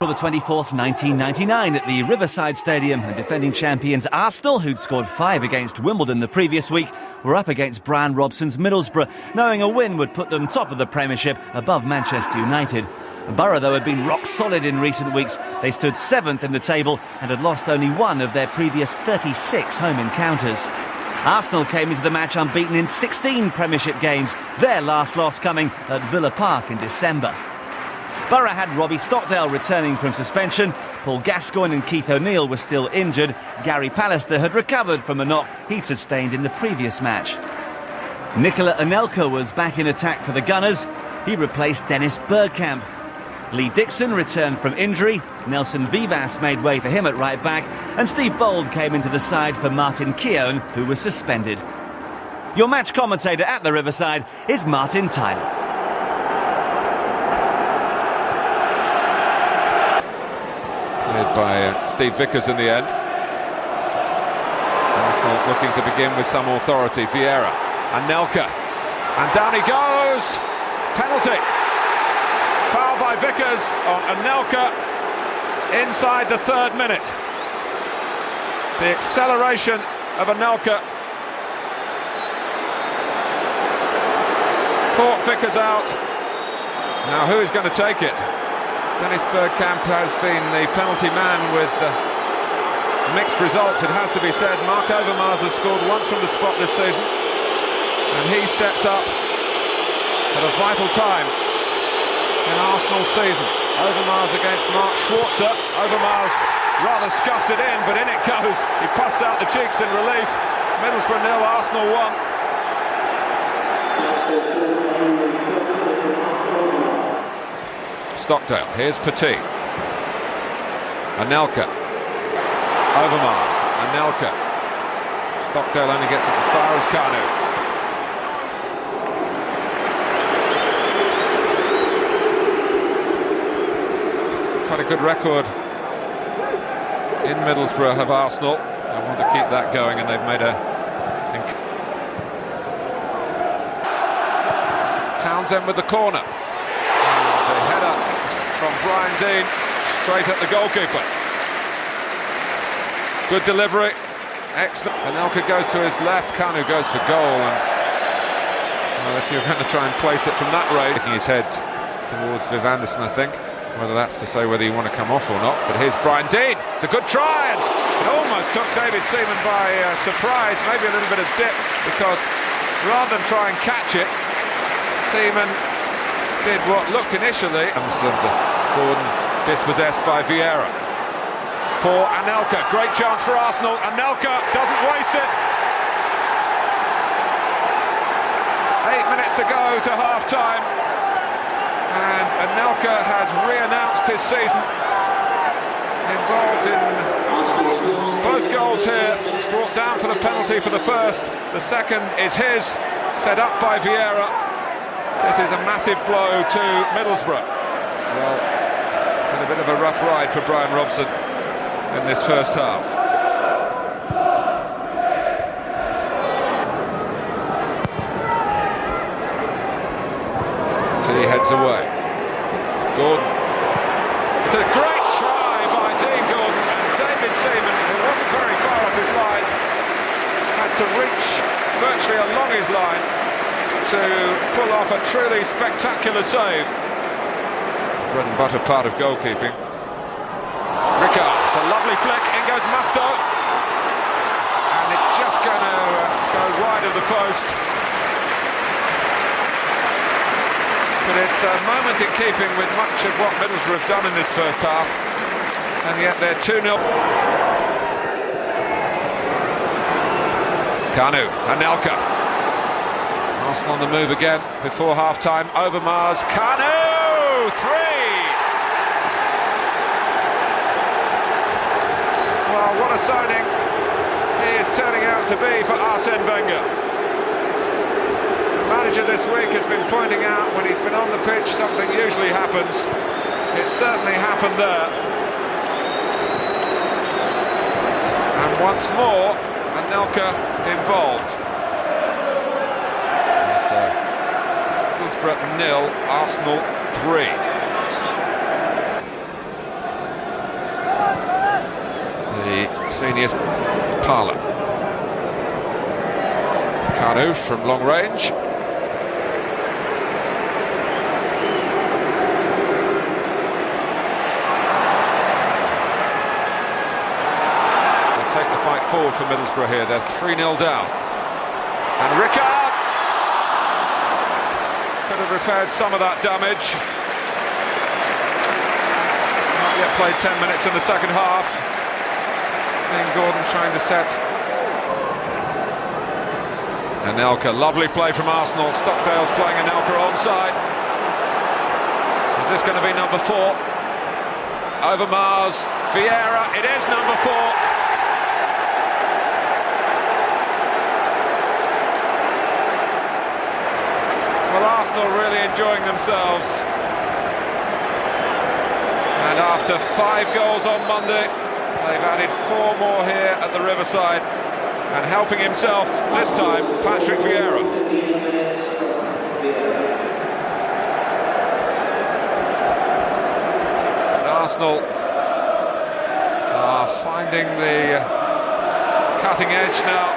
April the 24th, 1999 at the Riverside Stadium, and defending champions Arsenal, who'd scored 5 against Wimbledon the previous week, were up against Brian Robson's Middlesbrough, knowing a win would put them top of the Premiership above Manchester United. Borough, though, had been rock solid in recent weeks. They stood 7th in the table and had lost only one of their previous 36 home encounters. Arsenal came into the match unbeaten in 16 Premiership games, their last loss coming at Villa Park in December. Borough had Robbie Stockdale returning from suspension. Paul Gascoigne and Keith O'Neill were still injured. Gary Pallister had recovered from a knock he'd sustained in the previous match. Nicolas Anelka was back in attack for the Gunners. He replaced Dennis Bergkamp. Lee Dixon returned from injury. Nelson Vivas made way for him at right back. And Steve Bold came into the side for Martin Keown, who was suspended. Your match commentator at the Riverside is Martin Tyler. Cleared by Steve Vickers in the end. Arsenal looking to begin with some authority. Vieira, Anelka, and down he goes. Penalty. Foul by Vickers on Anelka inside the 3rd minute. The acceleration of Anelka caught Vickers out. Now who is going to take it? Dennis Bergkamp has been the penalty man with mixed results, it has to be said. Mark Overmars has scored once from the spot this season, and he steps up at a vital time in Arsenal's season. Overmars against Mark Schwarzer. Overmars rather scuffs it in, but in it goes. He puffs out the cheeks in relief. Middlesbrough 0, Arsenal 1. Stockdale, here's Petit. Anelka. Overmars. Anelka. Stockdale only gets it as far as Kanu. Quite a good record in Middlesbrough have Arsenal. They want to keep that going, and they've made a... Townsend with the corner. And the header from Brian Dean straight at the goalkeeper. Good delivery. Excellent. Anelka goes to his left. Kanu goes for goal. And well, if you're going to try and place it from that range, taking his head towards Viv Anderson, I think. Whether that's to say whether you want to come off or not. But here's Brian Dean. It's a good try. And it almost took David Seaman by surprise. Maybe a little bit of dip, because rather than try and catch it, Seaman did what looked initially. Gordon dispossessed by Vieira. For Anelka, great chance for Arsenal. Anelka doesn't waste it. 8 minutes to go to half-time. And Anelka has re-announced his season. Involved in both goals here. Brought down for the penalty for the first. The second is his, set up by Vieira. This is a massive blow to Middlesbrough. Well, been a bit of a rough ride for Brian Robson in this first half. Until he heads away. Gordon. It's a great try by Dean Gordon, and David Seaman, who wasn't very far off his line, had to reach virtually along his line to pull off a truly spectacular save. Bread and butter part of goalkeeping. Ricard, it's a lovely flick, in goes Musto, and it's just going to go wide of the post. But it's a moment in keeping with much of what Middlesbrough have done in this first half, and yet they're 2-0. Kanu, Anelka. Arsenal on the move again before half-time. Overmars, Kanu, 3! Well, what a signing he is turning out to be for Arsene Wenger. The manager this week has been pointing out when he's been on the pitch something usually happens. It certainly happened there. And once more, Anelka involved. Middlesbrough 0, Arsenal 3. senior Parlour. Kanu from long range. They'll take the fight forward for Middlesbrough here. They're 3-0 down. And Rickard could have repaired some of that damage. Not yet played 10 minutes in the second half. Seeing Gordon trying to set. Anelka, lovely play from Arsenal. Stockdale's playing Anelka onside. Is this going to be number 4? Over Mars, Vieira, it is number 4. Well, Arsenal really enjoying themselves. And after 5 goals on Monday, they've added 4 more here at the Riverside. And helping himself this time, Patrick Vieira. And Arsenal are finding the cutting edge now.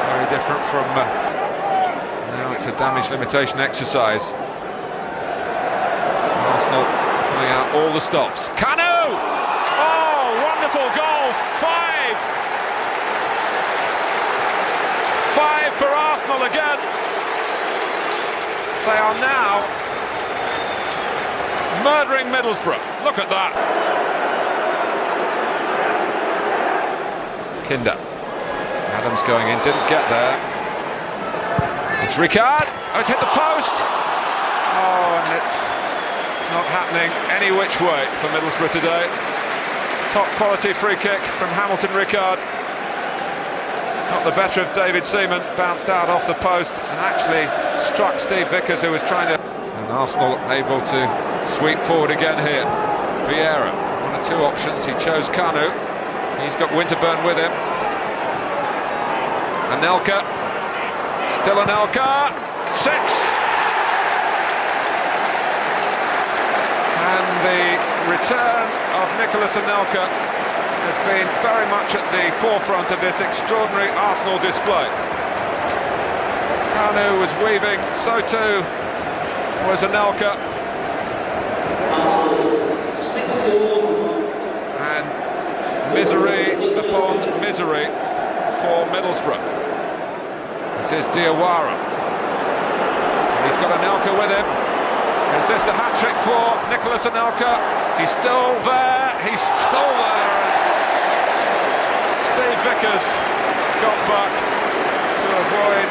Very different from now it's a damage limitation exercise. Arsenal pulling out all the stops. Kanu! Oh, wonderful goal! 5 for Arsenal again. They are now murdering Middlesbrough. Look at that. Kinder. Adams going in, didn't get there. It's Rickard. Oh, it's hit the post. Oh, and it's not happening any which way for Middlesbrough today. Top quality free kick from Hamilton Rickard. Got the better of David Seaman, bounced out off the post and actually struck Steve Vickers, who was trying to... And Arsenal able to sweep forward again here. Vieira, one of 2 options, he chose Kanu. He's got Winterburn with him. Anelka, still Anelka, 6! And the return of Nicolas Anelka has been very much at the forefront of this extraordinary Arsenal display. Kanu was weaving, so too was Anelka. And misery upon misery for Middlesbrough. This is Diawara. And he's got Anelka with him. Is this the hat-trick for Nicolas Anelka? He's still there, he's still there. Steve Vickers got back to avoid,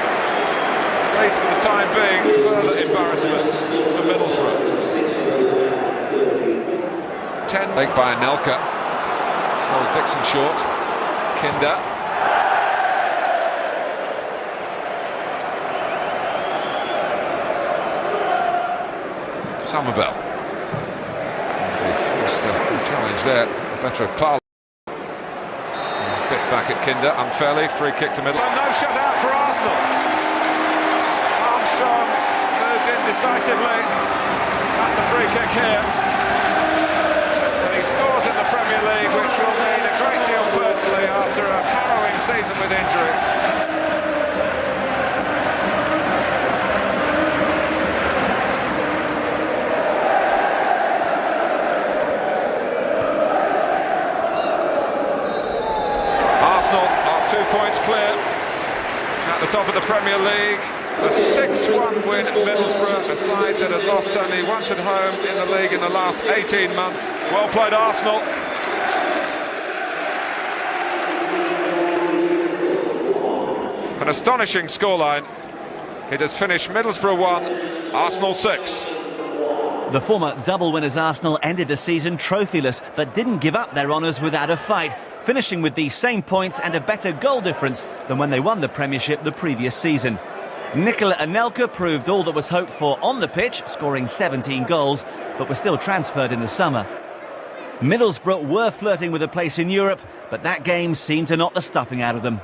at least for the time being, further embarrassment for Middlesbrough. 10 leg by Anelka. Sold Dixon short. Kinder. Somerville. Forced a challenge there, better of Parlour. Bit back at Kinder, unfairly, free kick to middle. No shutout for Arsenal. Armstrong moved in decisively at the free kick here. And he scores in the Premier League, which will mean a great deal personally after a harrowing season with injury. Arsenal are 2 points clear at the top of the Premier League. A 6-1 win at Middlesbrough, a side that had lost only once at home in the league in the last 18 months. Well played, Arsenal. An astonishing scoreline. It has finished Middlesbrough 1, Arsenal 6. The former double winners Arsenal ended the season trophyless, but didn't give up their honours without a fight, finishing with the same points and a better goal difference than when they won the Premiership the previous season. Nicolas Anelka proved all that was hoped for on the pitch, scoring 17 goals, but was still transferred in the summer. Middlesbrough were flirting with a place in Europe, but that game seemed to knock the stuffing out of them.